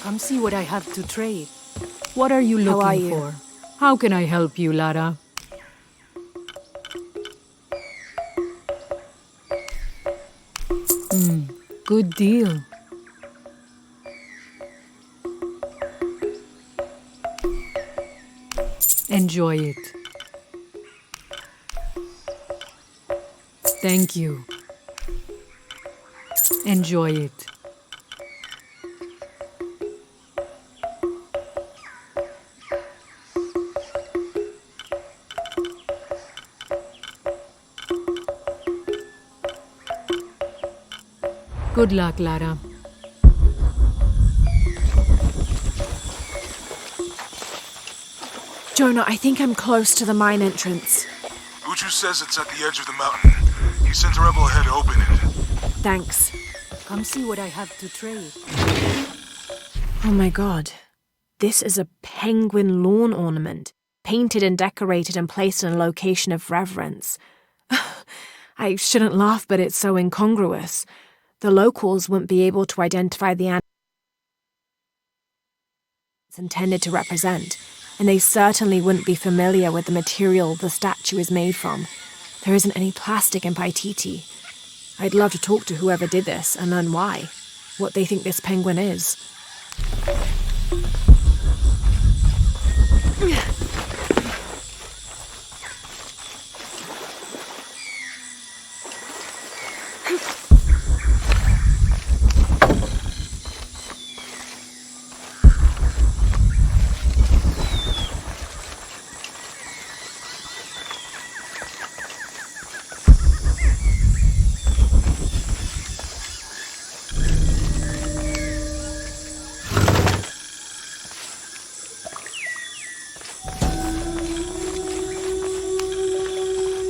Come see what I have to trade. What are you How are looking you? for? How can I help you, Lara? Good deal. Enjoy it. Thank you. Enjoy it. Good luck, Lara. Jonah, I think I'm close to the mine entrance. Uchu says it's at the edge of the mountain. He sent a rebel ahead to open it. Thanks. Come see what I have to trade. Oh my god. This is a penguin lawn ornament, painted and decorated and placed in a location of reverence. I shouldn't laugh, but it's so incongruous. The locals wouldn't be able to identify the animal it's intended to represent, and they certainly wouldn't be familiar with the material the statue is made from. There isn't any plastic in Paititi. I'd love to talk to whoever did this and learn why, what they think this penguin is.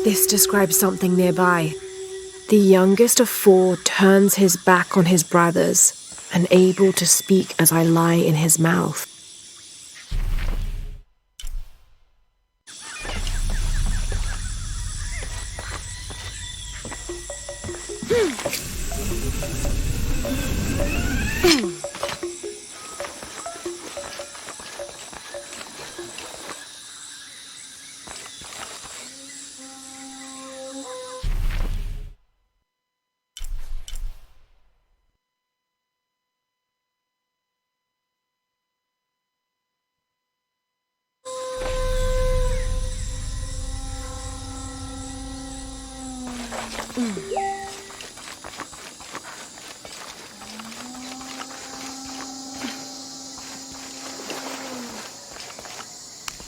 This describes something nearby. The youngest of four turns his back on his brothers. and able to speak as I lie in his mouth.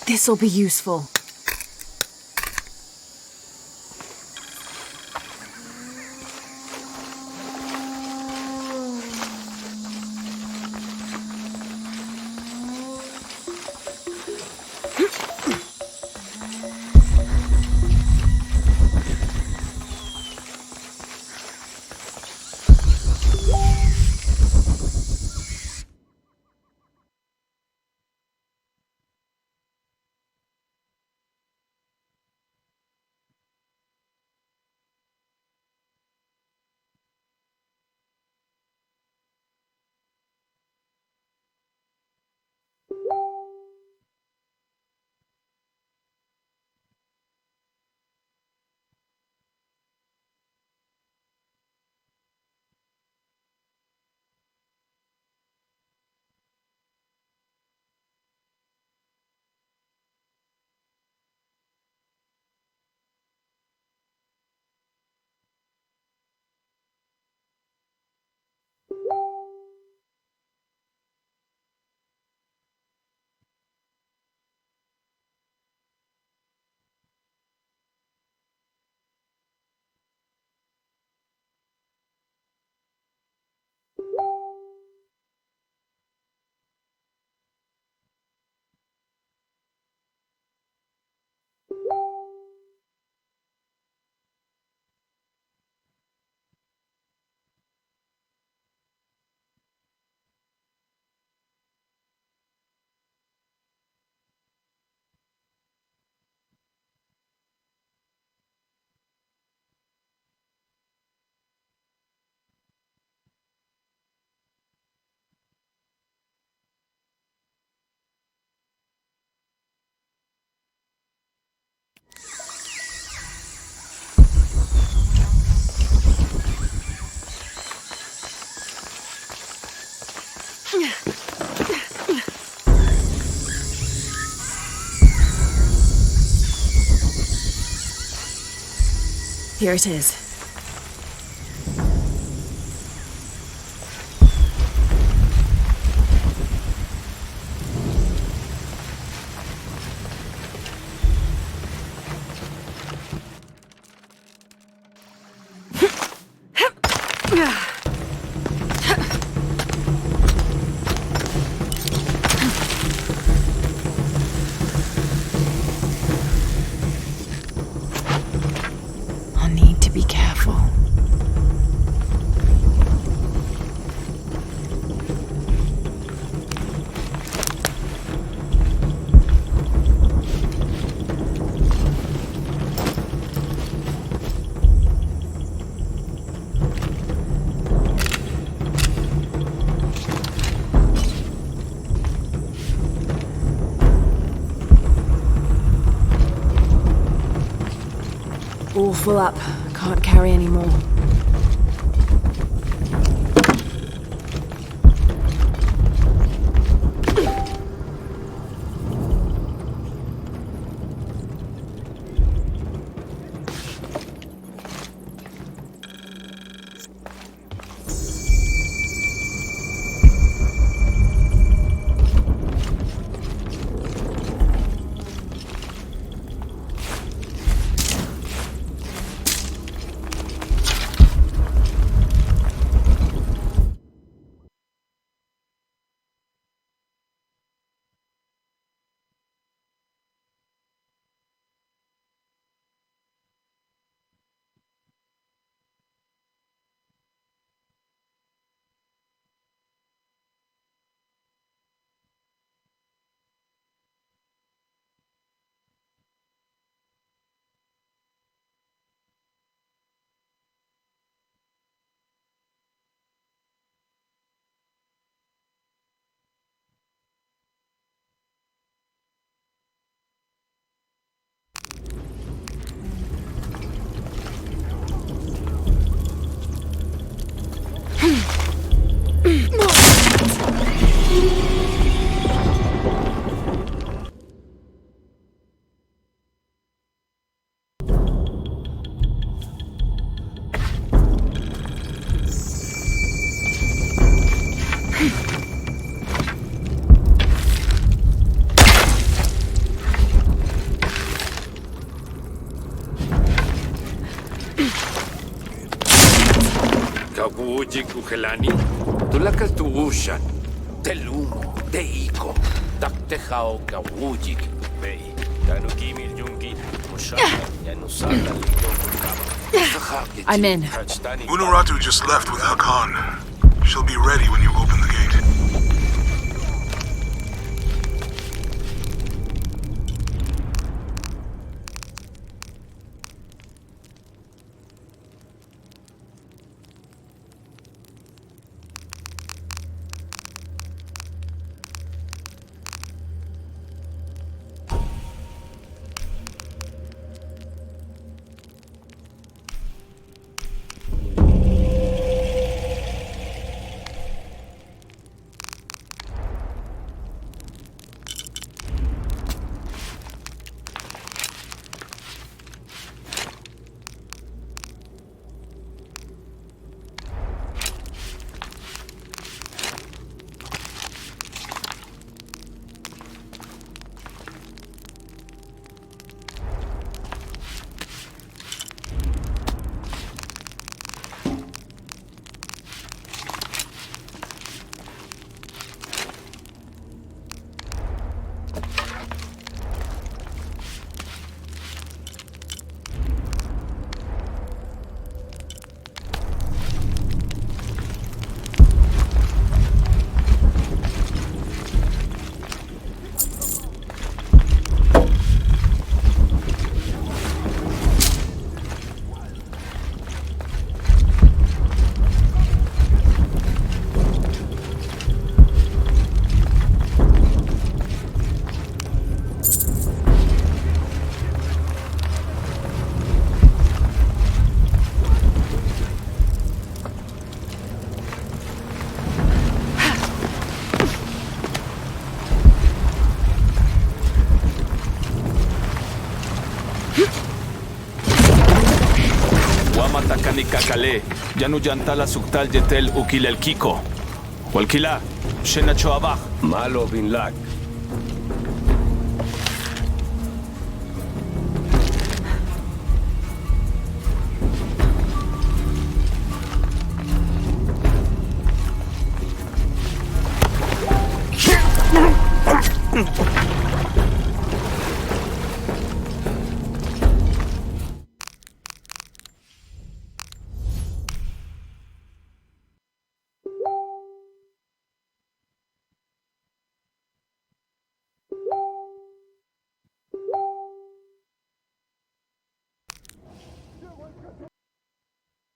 This'll be useful. Here it is. I'll need to be careful. All full up. Can't carry any more. Kawujik uhelani, tulakal tuushan, telumo, teiko, taktejao kawujik, bei, tanukimil yungit, mushaka, yanusaka, I'm in. Unuratu just left with Hakan. She'll be ready when you open the gate. Wamatacani Kakale, Yanuyantala Suktal Yetel Ukil el Kiko. Walkila, Shenachoabach. Malo bin Lak.